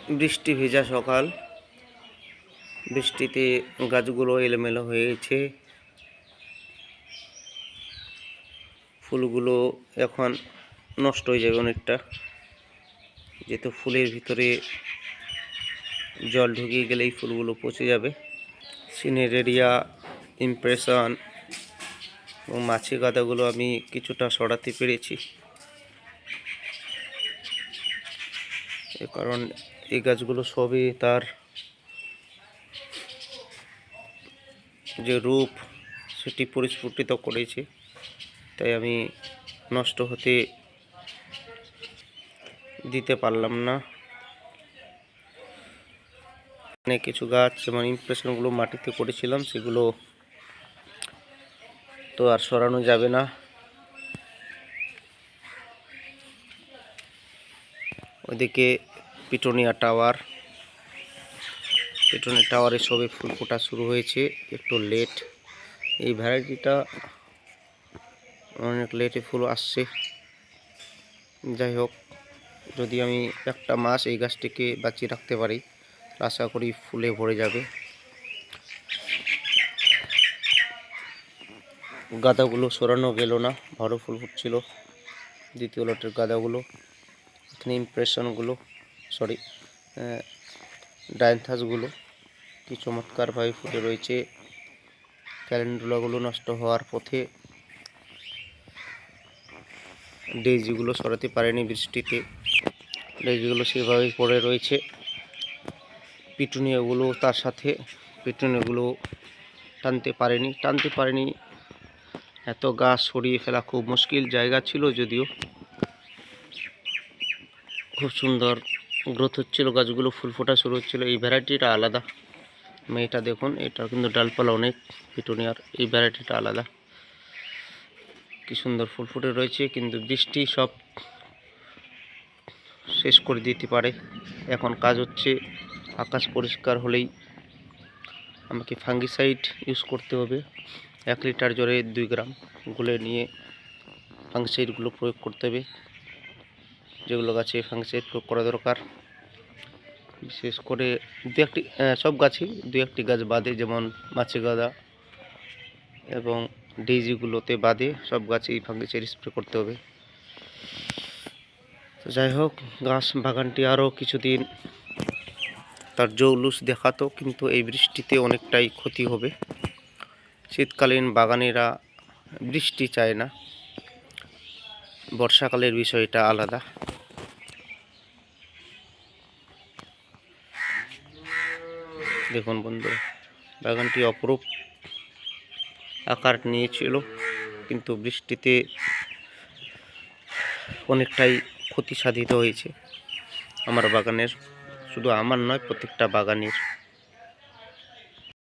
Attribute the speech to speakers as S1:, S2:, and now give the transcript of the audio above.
S1: বৃষ্টি ভেজা সকাল। বৃষ্টিতে গাছগুলো এলোমেলো হয়ে গেছে। ফুলগুলো এখন নষ্ট হয়ে যাবে অনেকটা, যেহেতু ফুলের ভিতরে জল ঢুকিয়ে গেলেই ফুলগুলো পচে যাবে। সিনেরেরিয়া, ইমপ্রেশন এবং মাছি গাঁদাগুলো আমি কিছুটা সরাতে পেরেছি, কারণ এই গাছগুলো সবই তার যে রূপ সেটি পরিস্ফুটিত করেছে, তাই আমি নষ্ট হতে দিতে পারলাম না। অনেক কিছু গাছ যেমন ইমপ্রেশনগুলো মাটিতে করেছিলাম, সেগুলো তো আর সরানো যাবে না। ওইদিকে পিটুনিয়া টাওয়ারে সবে ফুল ফোটা শুরু হয়েছে, একটু লেট। এই ভ্যারাইটিটা অনেক লেটে ফুল আসছে। যাই হোক, যদি আমি একটা মাস এই গাছটিকে বাঁচিয়ে রাখতে পারি, আশা করি ফুলে ভরে যাবে। গাঁদাগুলো সরানো গেল না, ভালো ফুল ফুটছিল। দ্বিতীয় লটের গাঁদাগুলো, এখানে ইমপ্রেশনগুলো, ডায়ান্থাসগুলো কি চমৎকারভাবে ফুটে রয়েছে। ক্যালেন্ডুলাগুলো নষ্ট হওয়ার পথে। ডেইজিগুলো সরাতে পারেনি বৃষ্টিতে, ডেইজিগুলো সেভাবেই পড়ে রয়েছে। পিটুনিয়াগুলো তার সাথে, পিটুনিয়াগুলো টানতে পারেনি। এত গাছ সরিয়ে ফেলা খুব মুশকিল। জায়গা ছিল যদিও, খুব সুন্দর গ্রোথ হচ্ছিল গাছগুলো, ফুল ফোটা শুরু হচ্ছিল। এই ভ্যারাইটিটা আলাদা। এটা দেখুন, এটা কিন্তু ডালপালা অনেক। পিটুনিয়ার এই ভ্যারাইটিটা আলাদা, কি সুন্দর ফুল ফুটে রয়েছে। কিন্তু বৃষ্টি সব শেষ করে দিতে পারে। এখন কাজ হচ্ছে, আকাশ পরিষ্কার হলেই আমাকে ফাঙ্গিসাইড ইউজ করতে হবে। 1 লিটার জলে 2 গ্রাম গুলে নিয়ে ফাঙ্গিসাইডগুলো প্রয়োগ করতে হবে, যেগুলো গাছে ফাঙ্গিসাইড প্রয়োগ করা দরকার। বিশেষ করে সব গাছই 2-1টি গাছ বাদে, যেমন মাছি গাঁদা এবং ডেইজিগুলোতে বাদে সব গাছেই ফাঙ্গিসাইড স্প্রে করতে হবে। তো যাই হোক, বাগানটি আরও কিছুদিন তার জৌলুস দেখাতো, কিন্তু এই বৃষ্টিতে অনেকটাই ক্ষতি হবে। শীতকালীন বাগানিরা বৃষ্টি চায় না, বর্ষাকালের বিষয়টা আলাদা। দেখুন বন্ধুরা, বাগানটি অপরূপ আকার নিয়েছিল, কিন্তু বৃষ্টিতে অনেকটাই ক্ষতি সাধিত হয়েছে আমার বাগানের। শুধু আমার নয়, প্রত্যেকটা বাগানের।